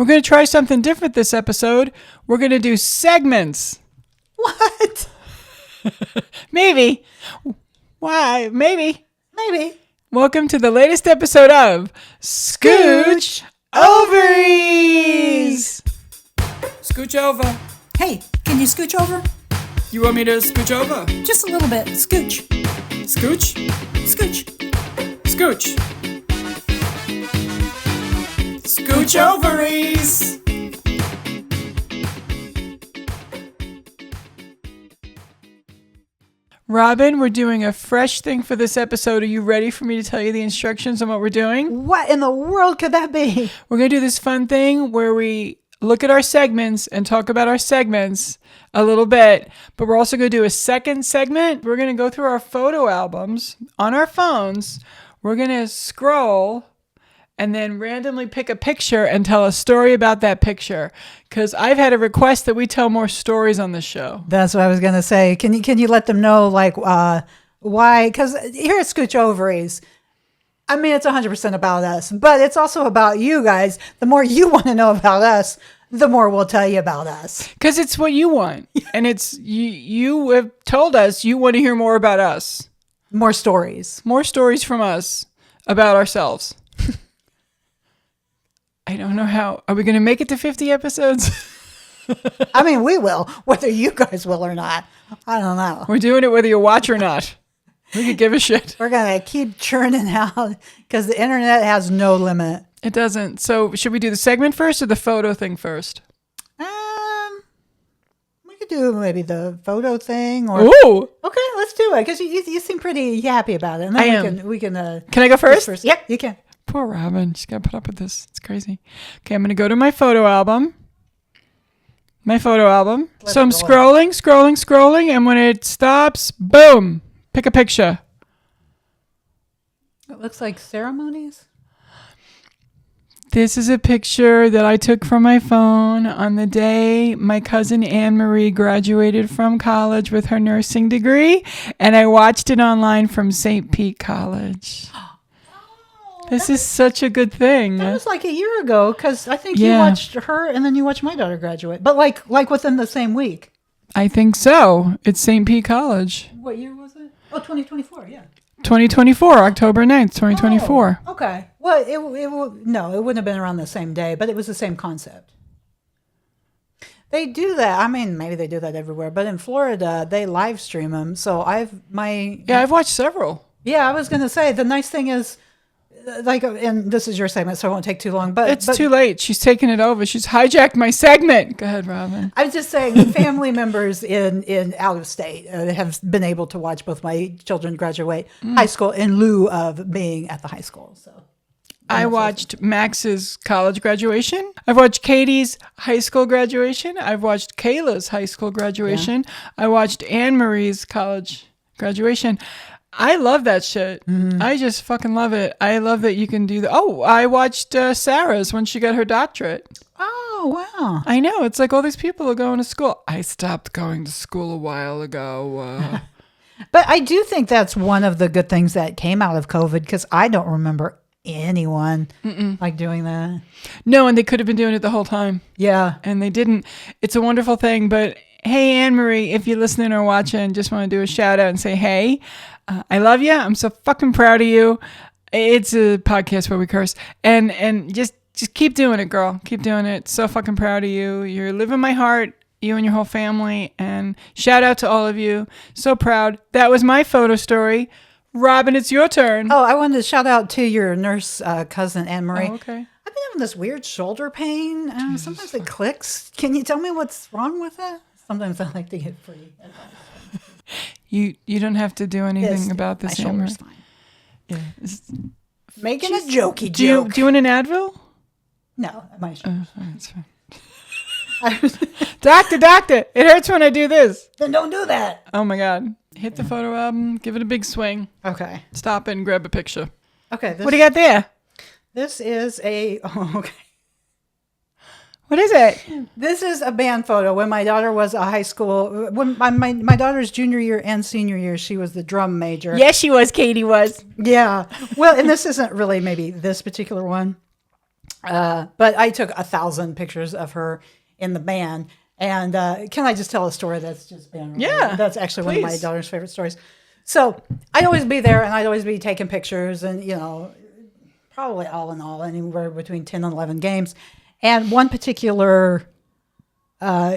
We're going to try something different this episode. We're going to do segments. What? Maybe. Why? Maybe. Maybe. Welcome to the latest episode of Scooch Ovaries. Scooch over. Hey, can you scooch over? You want me to scooch over? Just a little bit. Scooch. Scooch? Scooch. Scooch. Scooch Ovaries. Robin, we're doing a fresh thing for this episode. Are you ready for me to tell you the instructions on what we're doing? What in the world could that be? We're going to do this fun thing where we look at our segments and talk about our segments a little bit, but we're also going to do a second segment. We're going to go through our photo albums on our phones. We're going to scroll and then randomly pick a picture and tell a story about that picture. Because I've had a request that we tell more stories on the show. That's what I was going to say. Can you let them know, like, why? Because here at Scooch Ovaries, I mean, it's 100% about us, but it's also about you guys. The more you want to know about us, the more we'll tell you about us. Because it's what you want. And it's you have told us you want to hear more about us. More stories. More stories from us about ourselves. I don't know how. Are we going to make it to 50 episodes? I mean, we will, whether you guys will or not. I don't know. We're doing it whether you watch or not. We could give a shit. We're going to keep churning out because the internet has no limit. It doesn't. So should we do the segment first or the photo thing first? We could do maybe the photo thing. Or Ooh. Okay, let's do it because you seem pretty happy about it. And then I am. We can. Can I go first? Yep, you can. Poor Robin. She's got to put up with this. It's crazy. Okay, I'm going to go to my photo album. So I'm scrolling. And when it stops, boom, pick a picture. It looks like ceremonies. This is a picture that I took from my phone on the day my cousin Anne-Marie graduated from college with her nursing degree. And I watched it online from St. Pete College. This is such a good thing. That was like a year ago because I think you watched her and then you watched my daughter graduate. But like within the same week. I think so. It's St. Pete College. What year was it? Oh, 2024, yeah. 2024, October 9th, 2024. Oh, okay. Well, it wouldn't have been around the same day, but it was the same concept. They do that. I mean, maybe they do that everywhere, but in Florida, they live stream them. So I've watched several. Yeah, I was going to say, the nice thing is, like, and this is your segment, so it won't take too long. But it's too late. She's taken it over. She's hijacked my segment. Go ahead, Robin. I was just saying, family members in out of state have been able to watch both my children graduate high school in lieu of being at the high school. So I watched Max's college graduation. I've watched Katie's high school graduation. I've watched Kayla's high school graduation. Yeah. I watched Anne-Marie's college graduation. I love that shit. Mm-hmm. I just fucking love it. I love that you can do that. Oh, I watched Sarah's when she got her doctorate. Oh, wow. I know. It's like all these people are going to school. I stopped going to school a while ago. But I do think that's one of the good things that came out of COVID because I don't remember anyone like doing that. No, and they could have been doing it the whole time. Yeah. And they didn't. It's a wonderful thing. But hey, Anne-Marie, if you're listening or watching, just want to do a shout out and say, hey, I love you. I'm so fucking proud of you. It's a podcast where we curse. And just keep doing it, girl. Keep doing it. So fucking proud of you. You're living my heart, you and your whole family. And shout out to all of you. So proud. That was my photo story. Robin, it's your turn. Oh, I wanted to shout out to your nurse cousin, Anne-Marie. Oh, okay. I've been having this weird shoulder pain. Sometimes it clicks. Can you tell me what's wrong with it? Sometimes I like to get free advice. You don't have to do anything about this. My shoulder's fine. Yeah. Making a jokey joke. Do you want an Advil? No, my shoulder. That's fine. Doctor, it hurts when I do this. Then don't do that. Oh my God. Hit the photo album, give it a big swing. Okay. Stop it and grab a picture. Okay. What do you got there? This is okay. What is it? This is a band photo when my daughter was a high school. When my daughter's junior year and senior year, she was the drum major. Yes, she was. Katie was. Yeah. Well, and this isn't really maybe this particular one. But I took 1,000 pictures of her in the band. And can I just tell a story that's just been that's actually one of my daughter's favorite stories. So I'd always be there and I'd always be taking pictures and, probably all in all, anywhere between 10 and 11 games. And one particular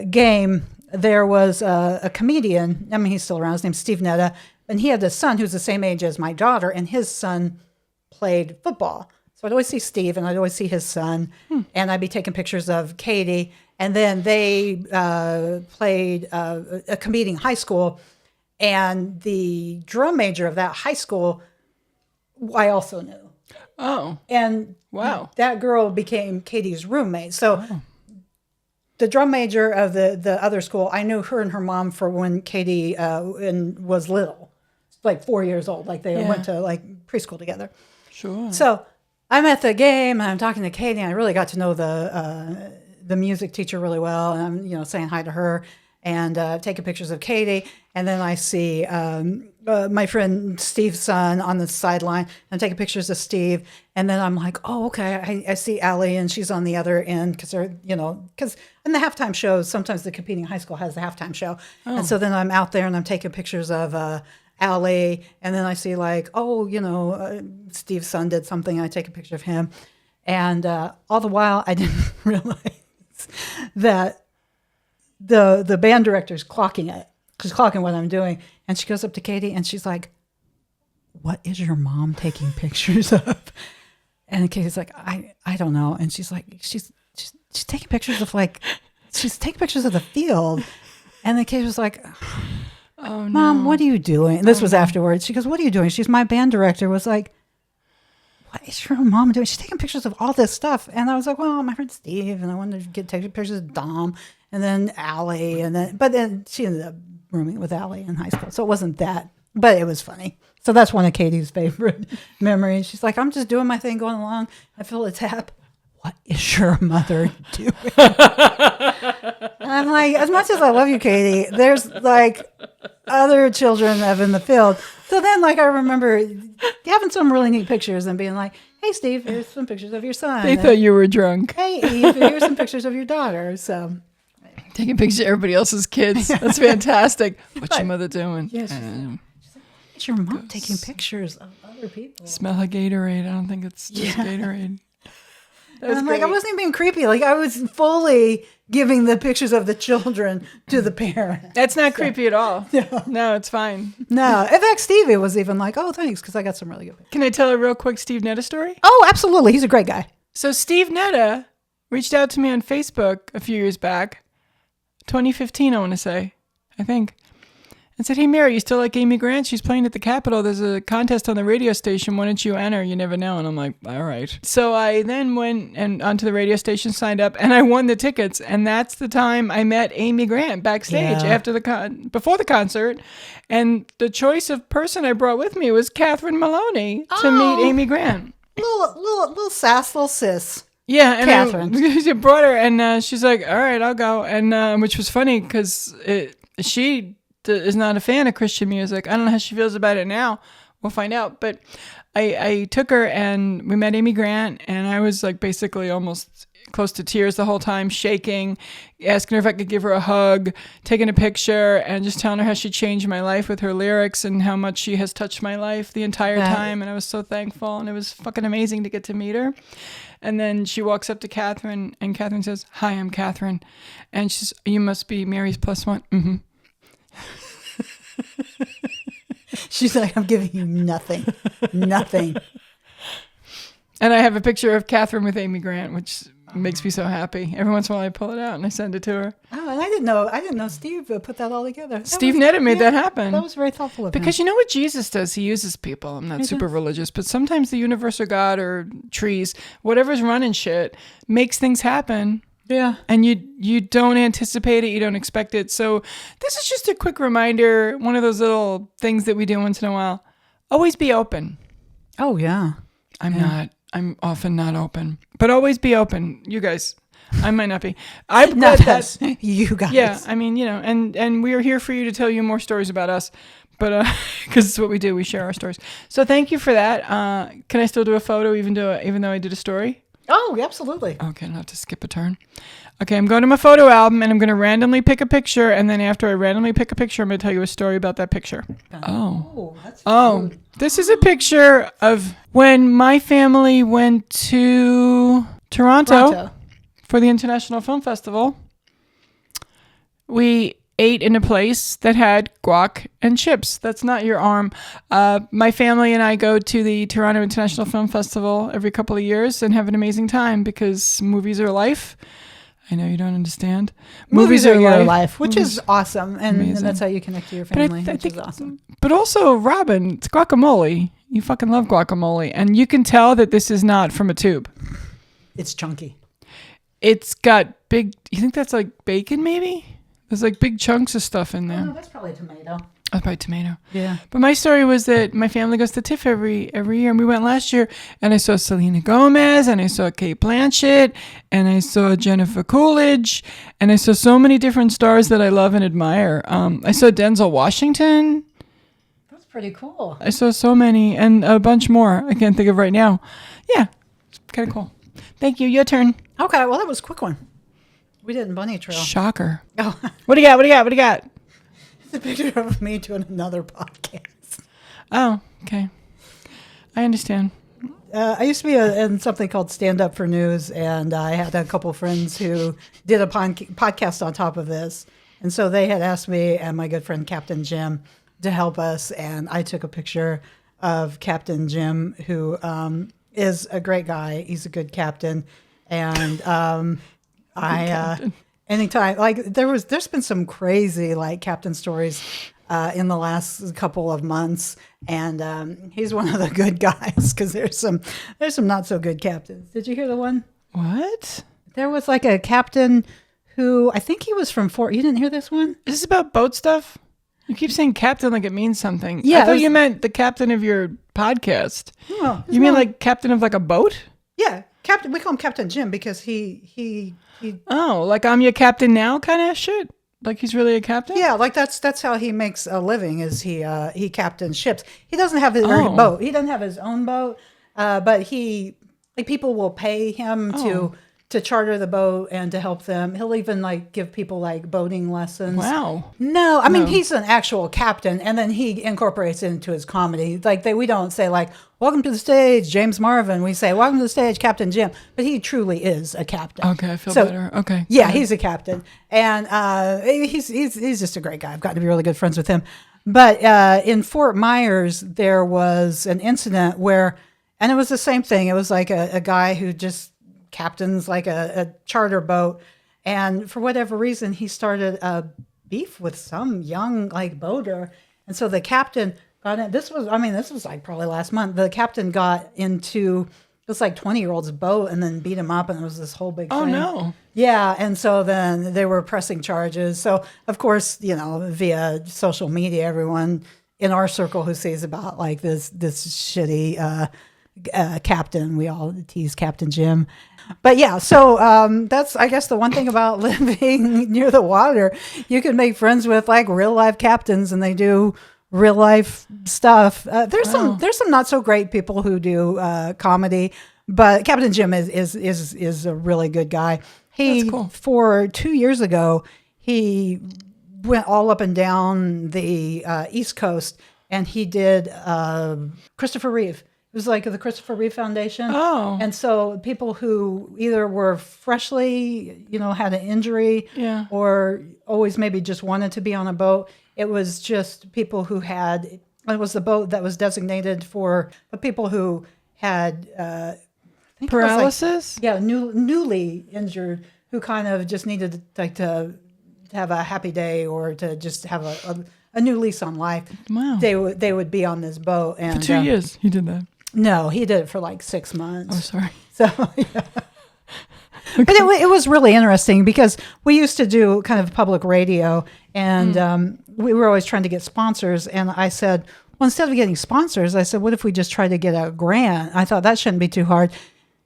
game, there was a comedian. I mean, he's still around. His name's Steve Netta. And he had a son who's the same age as my daughter. And his son played football. So I'd always see Steve and I'd always see his son. And I'd be taking pictures of Katie. And then they played a competing high school. And the drum major of that high school, I also knew. Oh. And wow. That girl became Katie's roommate. So the drum major of the other school, I knew her and her mom for when Katie was little. Like 4 years old. Like they went to like preschool together. Sure. So I'm at the game and I'm talking to Katie and I really got to know the music teacher really well. And I'm, saying hi to her and taking pictures of Katie. And then I see my friend Steve's son on the sideline. I'm taking pictures of Steve. And then I'm like, oh, okay. I see Allie and she's on the other end because they're, because in the halftime shows, sometimes the competing high school has the halftime show. Oh. And so then I'm out there and I'm taking pictures of Allie. And then I see like, Steve's son did something. I take a picture of him. And all the while, I didn't realize that the band director's clocking it. She's clocking what I'm doing. And she goes up to Katie and she's like, what is your mom taking pictures of? And Katie's like, I don't know. And she's like, she's taking pictures of she's taking pictures of the field. And then Katie was like, oh, Mom, what are you doing? This was afterwards. She goes, what are you doing? She's my band director was like, what is your mom doing? She's taking pictures of all this stuff. And I was like, well, my friend Steve. And I wanted to take pictures of Dom and then Allie. But then she ended up rooming with Allie in high school. So it wasn't that, but it was funny. So that's one of Katie's favorite memories. She's like, I'm just doing my thing going along. I feel a tap. What is your mother doing? And I'm like, as much as I love you, Katie, there's like other children in the field. So then I remember having some really neat pictures and being like, hey, Steve, here's some pictures of your son. They thought you were drunk. Hey, Eve, here's some pictures of your daughter. So taking pictures of everybody else's kids. That's fantastic. What's your mother doing? Yeah, she's like, it's your mom taking pictures of other people. Smell like Gatorade. I don't think it's just Gatorade. And I'm like, I wasn't even being creepy. Like I was fully giving the pictures of the children to the parent. That's not creepy at all. No, it's fine. No. In fact, Stevie was even like, oh, thanks, because I got some really good pictures. Can I tell a real quick Steve Netta story? Oh, absolutely. He's a great guy. So Steve Netta reached out to me on Facebook a few years back, 2015, I want to say, I think. And said, hey, Mary, you still like Amy Grant? She's playing at the Capitol. There's a contest on the radio station. Why don't you enter? You never know. And I'm like, all right. So I then went and onto the radio station, signed up, and I won the tickets. And that's the time I met Amy Grant backstage after before the concert. And the choice of person I brought with me was Catherine Maloney to meet Amy Grant. Little sass, little sis. Yeah, and Catherine. I brought her, and she's like, all right, I'll go. And which was funny because she is not a fan of Christian music. I don't know how she feels about it now. We'll find out. But I took her and we met Amy Grant, and I was like basically almost close to tears the whole time, shaking, asking her if I could give her a hug, taking a picture, and just telling her how she changed my life with her lyrics and how much she has touched my life the entire time. And I was so thankful, and it was fucking amazing to get to meet her. And then she walks up to Catherine, and Catherine says, hi, I'm Catherine. And she says, you must be Mary's plus one. Mm-hmm. She's like, I'm giving you nothing. Nothing. And I have a picture of Catherine with Amy Grant, which makes me so happy. Every once in a while I pull it out and I send it to her. Oh, and I didn't know Steve put that all together. Steve Netta made that happen. That was very thoughtful of him. Because you know what Jesus does? He uses people. I'm not super religious, but sometimes the universe or God or trees, whatever's running shit, makes things happen. Yeah. And you don't anticipate it. You don't expect it. So this is just a quick reminder, one of those little things that we do once in a while. Always be open. Oh, yeah. I'm often not open. But always be open. You guys. I might not be. I'm glad that you guys. Yeah, I mean, and we are here for you to tell you more stories about us. But because it's what we do. We share our stories. So thank you for that. Can I still do a photo even though I did a story? Oh, absolutely. Okay, I'll have to skip a turn. Okay, I'm going to my photo album and I'm going to randomly pick a picture. And then after I randomly pick a picture, I'm going to tell you a story about that picture. Oh, that's Oh, cute. this is a picture of when my family went to Toronto for the International Film Festival. We ate in a place that had guac and chips. That's not your arm. My family and I go to the Toronto International Film Festival every couple of years and have an amazing time because movies are life. I know you don't understand. Movies are your life, which is awesome. And Amazing. that's how you connect to your But I family, which think is awesome. But also, Robin, it's guacamole. You fucking love guacamole. And you can tell that this is not from a tube. It's chunky. It's got big, you think that's like bacon maybe? There's like big chunks of stuff in Oh, there. no, that's probably tomato. Oh, probably tomato. Yeah. But my story was that my family goes to TIFF every year, and we went last year, and I saw Selena Gomez, and I saw Kate Blanchett, and I saw Jennifer Coolidge, and I saw so many different stars that I love and admire. I saw Denzel Washington. That's pretty cool. I saw so many, and a bunch more I can't think of right now. Yeah, it's kind of cool. Thank you. Your turn. Okay, well, that was a quick one. We didn't bunny trail. Shocker. Oh, What do you got? What do you got? What do you got? it's a picture of me doing another podcast. Oh, okay. I understand. I used to be in something called Stand Up for News, and I had a couple friends who did a podcast on top of this. And so they had asked me and my good friend Captain Jim to help us, and I took a picture of Captain Jim, who is a great guy. He's a good captain. And anytime, like there's been some crazy like captain stories in the last couple of months, and he's one of the good guys because there's some not so good captains. Did you hear the one? What? There was like a captain who I think he was from Fort. You didn't hear this one? Is this about boat stuff? You keep saying captain like it means something. Yeah, I it thought was- you meant the captain of your podcast. Oh, You mean like captain of like a boat? yeah, Captain. We call him Captain Jim because he Oh, like I'm your captain now kind of shit? Like he's really a captain? yeah, like that's how he makes a living. Is he captains ships? He doesn't have his Oh. own boat. He doesn't have his own boat, but he like people will pay him to charter the boat and to help them. He'll even like give people like boating lessons. Wow. No, I mean No. he's an actual captain, and then he incorporates it into his comedy. Like we don't say like "Welcome to the stage, James Marvin." We say "Welcome to the stage, Captain Jim." But he truly is a captain. Okay, I feel better. Okay. Yeah, he's a captain, and he's just a great guy. I've gotten to be really good friends with him. But in Fort Myers, there was an incident where, and it was the same thing. It was like a guy who just captains like a charter boat, and for whatever reason, he started a beef with some young like boater, and so the captain got in. This was like probably last month. The captain got into this like 20-year-old's boat and then beat him up, and it was this whole big Oh thing. no. Yeah, and so then they were pressing charges. So of course, via social media, everyone in our circle who sees about like this shitty captain, we all tease Captain Jim. But yeah, so that's I guess the one thing about living near the water, you can make friends with like real life captains, and they do real life stuff. There's some not so great people who do comedy, but Captain Jim is a really good guy. That's cool. For 2 years ago, he went all up and down the East Coast, and he did Christopher Reeve. It was like the Christopher Reeve Foundation. Oh. And so people who either were freshly, had an injury Yeah. or always maybe just wanted to be on a boat. It was just people who it was the boat that was designated for the people who had, I think it was like- Paralysis? yeah, newly injured who kind of just needed to have a happy day or to just have a new lease on life. Wow. They would be on this boat, and For 2 years he did that. No, he did it for like 6 Oh, months. sorry. So, yeah. But it was really interesting because we used to do kind of public radio, and we were always trying to get sponsors. And I said, well, instead of getting sponsors, I said, what if we just try to get a grant? I thought that shouldn't be too hard.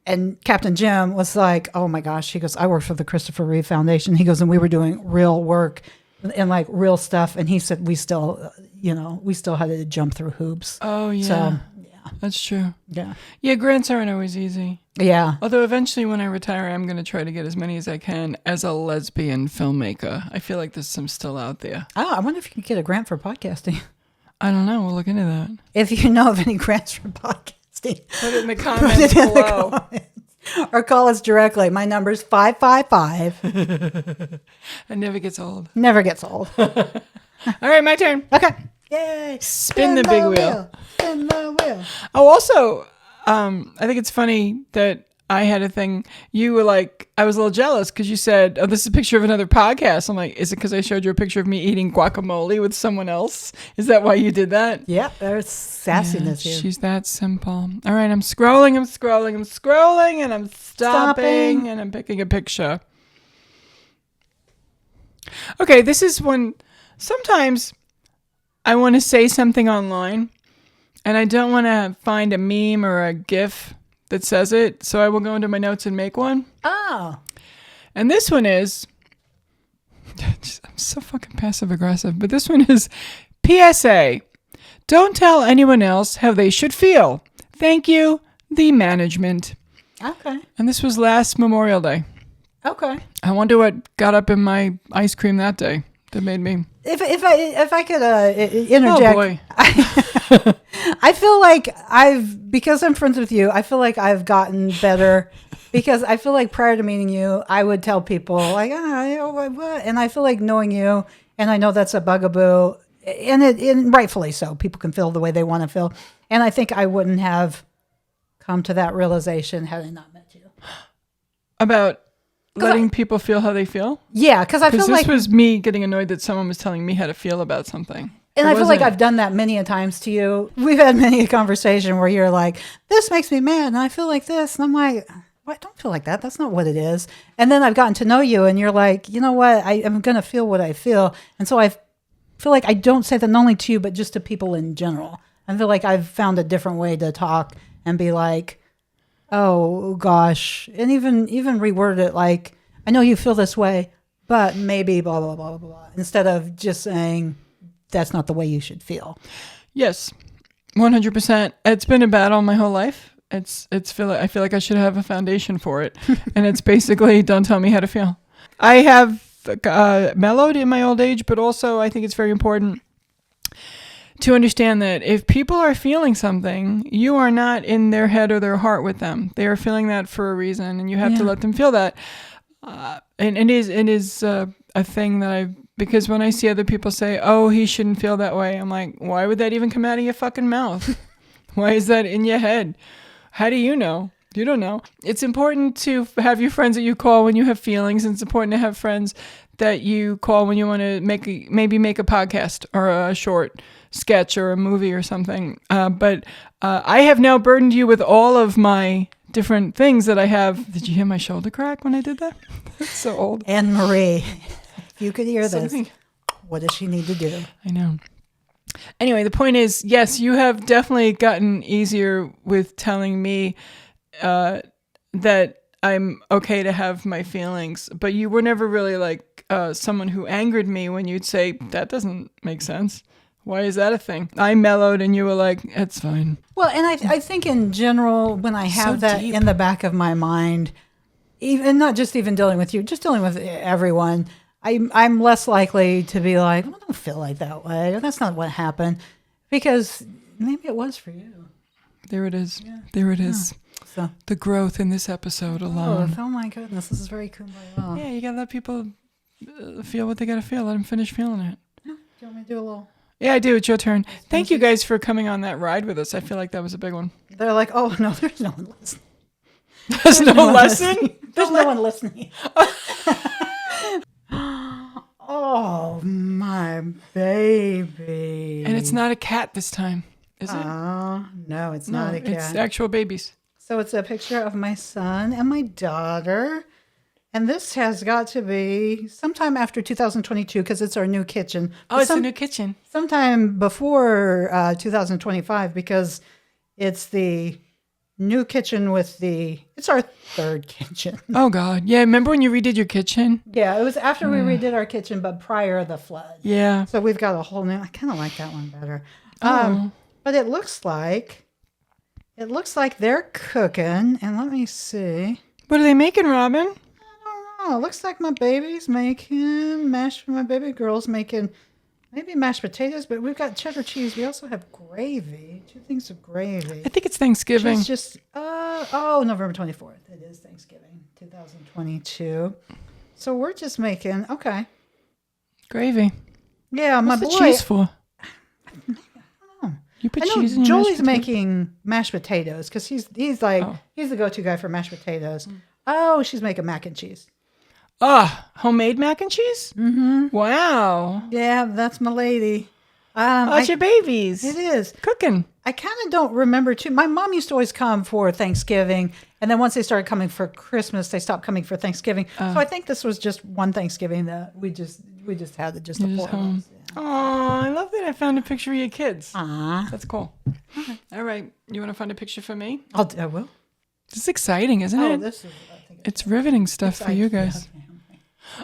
And Captain Jim was like, oh my gosh. He goes, I work for the Christopher Reeve Foundation. He goes, and we were doing real work and like real stuff. And he said, we still had to jump through hoops. Oh yeah. So, yeah. That's true. Yeah. Yeah, grants aren't always easy. Yeah. Although eventually when I retire, I'm going to try to get as many as I can as a lesbian filmmaker. I feel like there's some still out there. Oh, I wonder if you can get a grant for podcasting. I don't know. We'll look into that. If you know of any grants for podcasting, Put it in the put comments it in the below. comments. Or call us directly. My number's 555. It never gets old. Never gets old. All right, my turn. Okay. Yay. Spin the big wheel. Spin the wheel. Oh, also, I think it's funny that I had a thing. You were like, I was a little jealous because you said, oh, this is a picture of another podcast. I'm like, is it because I showed you a picture of me eating guacamole with someone else? Is that why you did that? Yep, there's sassiness here. She's that simple. All right, I'm scrolling, and I'm stopping, and I'm picking a picture. Okay, this is when sometimes I want to say something online, and I don't want to find a meme or a GIF that says it, so I will go into my notes and make one. Oh. And this one is, I'm so fucking passive aggressive, but this one is PSA. Don't tell anyone else how they should feel. Thank you, the management. Okay. And this was last Memorial Day. Okay. I wonder what got up in my ice cream that day that made me. If I could interject. Oh boy. I feel like because I'm friends with you, I feel like I've gotten better because I feel like prior to meeting you, I would tell people like, what? And I feel like knowing you, and I know that's a bugaboo, and rightfully so. People can feel the way they want to feel. And I think I wouldn't have come to that realization had I not met you. About letting people feel how they feel? Yeah, because I feel Because like this was me getting annoyed that someone was telling me how to feel about something. And I feel like I've done that many a times to you. We've had many a conversation where you're like, this makes me mad, and I feel like this. And I'm like, well, I don't feel like that. That's not what it is. And then I've gotten to know you, and you're like, you know what? I am going to feel what I feel. And so I feel like I don't say that not only to you, but just to people in general. I feel like I've found a different way to talk and be like, oh, gosh. And even reword it like, I know you feel this way, but maybe blah, blah, blah, blah, blah. Instead of just saying, that's not the way you should feel. Yes, 100%. It's been a battle my whole life. I feel like I should have a foundation for it, and it's basically don't tell me how to feel. I have mellowed in my old age, but also I think it's very important to understand that if people are feeling something, you are not in their head or their heart with them. They are feeling that for a reason, and you have to let them feel that. And it is a thing that because when I see other people say, oh, he shouldn't feel that way, I'm like, why would that even come out of your fucking mouth? Why is that in your head? How do you know? You don't know. It's important to have your friends that you call when you have feelings. And it's important to have friends that you call when you want to maybe make a podcast or a short sketch or a movie or something. But I have now burdened you with all of my different things that I have. Did you hear my shoulder crack when I did that? That's so old. Anne Marie, if you could hear this, what does she need to do? I know. Anyway, the point is, yes, you have definitely gotten easier with telling me that I'm okay to have my feelings, but you were never really like someone who angered me when you'd say, that doesn't make sense. Why is that a thing? I mellowed and you were like, it's fine. Well, and I think in general, when I have that in the back of my mind, even not just even dealing with you, just dealing with everyone, I'm less likely to be like, I don't feel like that way. That's not what happened. Because maybe it was for you. There it is. Yeah. There it is. So the growth in this episode alone. Oh my goodness. This is very cool. Yeah, you got to let people feel what they got to feel. Let them finish feeling it. Do you want me to do a little? Yeah, I do. It's your turn. Thank you guys for coming on that ride with us. I feel like that was a big one. They're like, oh, no, there's no one listening. There's no lesson? There's no one listening. Oh, my baby. And it's not a cat this time, is it? No, it's not a cat. It's actual babies. So it's a picture of my son and my daughter. And this has got to be sometime after 2022 because it's our new kitchen. Oh, it's a new kitchen. Sometime before 2025 because it's the new kitchen it's our third kitchen. Oh, God. Yeah, remember when you redid your kitchen? Yeah, it was after we redid our kitchen, but prior to the flood. Yeah. So we've got a whole new, I kind of like that one better. Oh. But it looks like It looks like they're cooking, and let me see. What are they making, Robin? Oh, it looks like my baby's making my baby girl's making maybe mashed potatoes, but we've got cheddar cheese. We also have gravy, 2 things of gravy. I think it's Thanksgiving. She's just, November 24th. It is Thanksgiving, 2022. So we're just making, okay. Gravy. Yeah, What's my the boy. cheese for? know. You put I know cheese in your Jolie's mashed potato? making mashed potatoes because he's he's the go-to guy for mashed potatoes. Oh, she's making mac and cheese. Ah, homemade mac and cheese? Mm-hmm. Wow. Yeah, that's my lady. That's your babies. It is. Cooking. I kind of don't remember too. My mom used to always come for Thanksgiving, and then once they started coming for Christmas, they stopped coming for Thanksgiving. So I think this was just one Thanksgiving that we just had it just the Just four of home. us. Oh, I love that I found a picture of your kids. Ah, That's cool. All right. You want to find a picture for me? I will. This is exciting, isn't Oh, it? this is. I think It's riveting stuff for you IKEA. guys.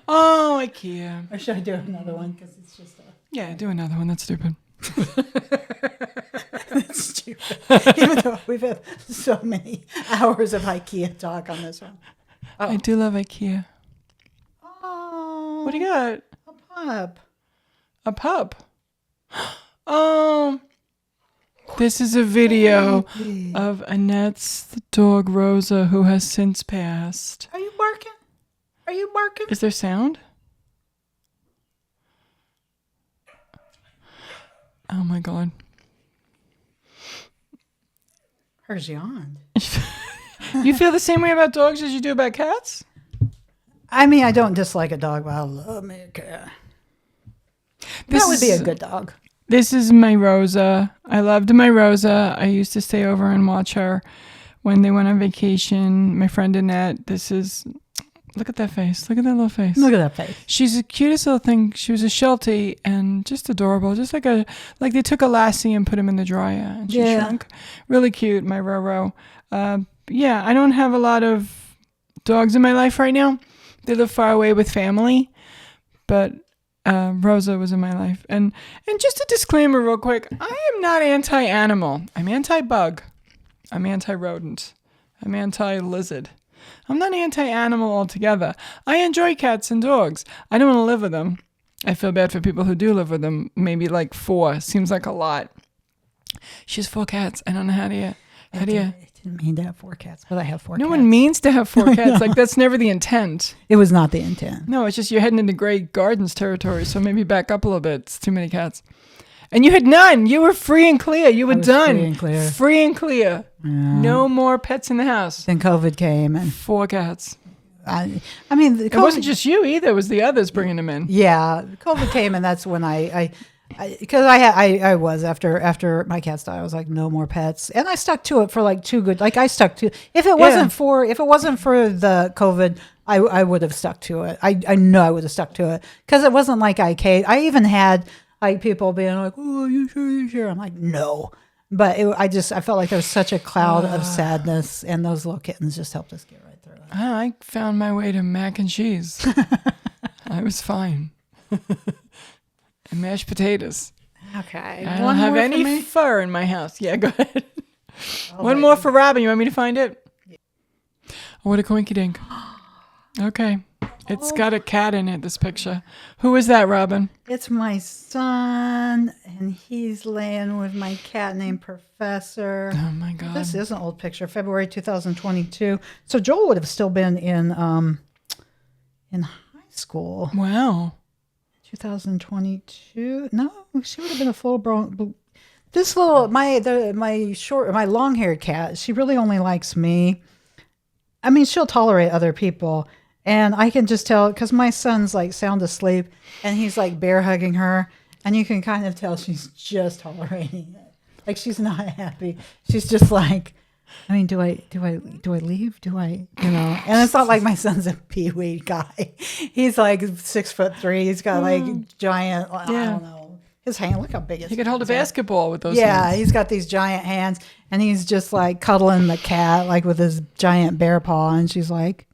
Oh, IKEA. Or should I do another one because it's just Yeah, do another one. That's stupid. it's stupid. Even though we've had so many hours of IKEA talk on this one. I do love IKEA. Oh, What do you got? a pup. A pup. Oh, this is a video of Annette's dog Rosa, who has since passed. Are you barking? Are you barking? Is there sound? Oh my god. Hers yawned. You feel the same way about dogs as you do about cats? I mean, I don't dislike a dog, but I love me a cat. That would be a good dog. This is my Rosa. I loved my Rosa. I used to stay over and watch her when they went on vacation. My friend Annette. Look at that face. Look at that little face. Look at that face. She's the cutest little thing. She was a Sheltie and just adorable. Just like they took a lassie and put him in the dryer and she shrunk. Really cute, my Roro. Yeah, I don't have a lot of dogs in my life right now. They live far away with family, but Rosa was in my life. And just a disclaimer real quick. I am not anti-animal. I'm anti-bug. I'm anti-rodent. I'm anti-lizard. I'm not anti-animal altogether. I enjoy cats and dogs. I don't want to live with them. I feel bad for people who do live with them. Maybe like 4. Seems like a lot. She has 4 cats. I don't know how do you... I didn't mean to have 4 cats, but I have 4 No cats. one means to have 4 cats. Like, that's never the intent. It was not the intent. No, it's just you're heading into Grey Gardens territory, so maybe back up a little bit. It's too many cats. And you had none. You were free and clear. You were was done. free and clear. Free and clear. Yeah. No more pets in the house. Then COVID came, and 4 cats. I mean, It wasn't just you either. It was the others bringing them in. Yeah, COVID came, and that's when because I was after my cats died, I was like, no more pets, and I stuck to it for like 2 good. Like I stuck to if it wasn't for the COVID, I would have stuck to it. I know I would have stuck to it because it wasn't like I even had like people being like, oh, you sure? I'm like, no. But I felt like there was such a cloud of sadness, and those little kittens just helped us get right through it. I found my way to mac and cheese. I was fine. And mashed potatoes. Okay. I don't have any fur in my house. Yeah, go ahead. One more for Robin. You want me to find it? Oh, what a coinky dink. Okay. It's got a cat in it, this picture. Who is that, Robin? It's my son, and he's laying with my cat named Professor. Oh, my God. This is an old picture, February 2022. So Joel would have still been in high school. Wow. 2022. No, she would have been a full grown. This little my long haired cat. She really only likes me. I mean, she'll tolerate other people, and I can just tell because my son's like sound asleep, and he's like bear hugging her, and you can kind of tell she's just tolerating it. Like she's not happy. She's just like, I mean, do I leave? And it's not like my son's a peewee guy. He's like 6'3". He's got like giant, I don't know, his hand. Look how big his He could hold a hands are. basketball with those Yeah, hands. he's got these giant hands, and he's just like cuddling the cat, like with his giant bear paw. And she's like,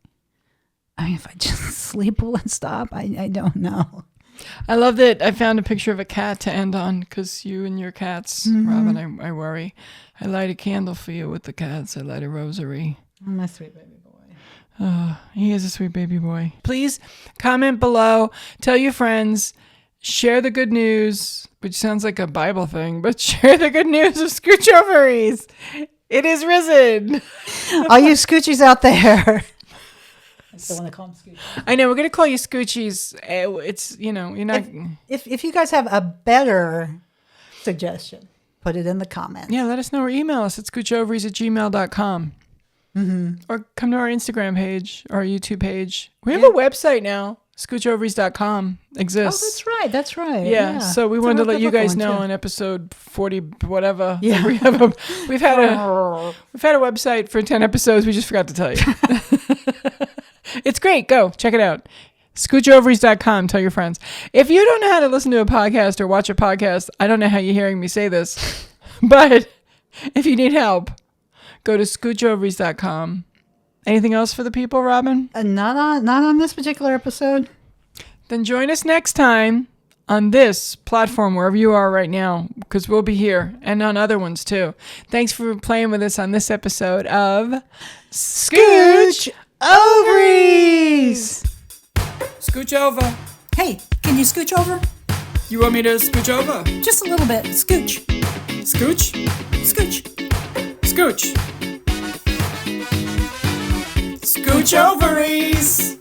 I mean, if I just sleep, will it stop? I don't know. I love that I found a picture of a cat to end on because you and your cats, Robin, I worry. I light a candle for you with the cats. I light a rosary. Oh, my sweet baby boy. He is a sweet baby boy. Please comment below. Tell your friends. Share the good news, which sounds like a Bible thing, but share the good news of Scooch Ovaries. It is risen. All you Scoochies out there. I still want to call them Scoochies. I know, we're going to call you Scoochies. It's, you're not... If you guys have a better suggestion, put it in the comments. Yeah, let us know or email us at scoochovaries@gmail.com. Or come to our Instagram page or our YouTube page. We have a website now. Scoochovaries.com exists. Oh, that's right. Yeah, so we It's wanted a to let you biblical guys one, know too. on episode 40 whatever. Yeah. We've had a website for 10 episodes. We just forgot to tell you. It's great. Go check it out. Scoochovaries.com. Tell your friends. If you don't know how to listen to a podcast or watch a podcast, I don't know how you're hearing me say this, but if you need help, go to scoochovaries.com. Anything else for the people, Robin? Not on this particular episode. Then join us next time on this platform, wherever you are right now, because we'll be here and on other ones too. Thanks for playing with us on this episode of Scooch Ovaries. Scooch over. Hey, can you scooch over? You want me to scooch over? Just a little bit. Scooch. Scooch? Scooch. Scooch. Scooch Ovaries.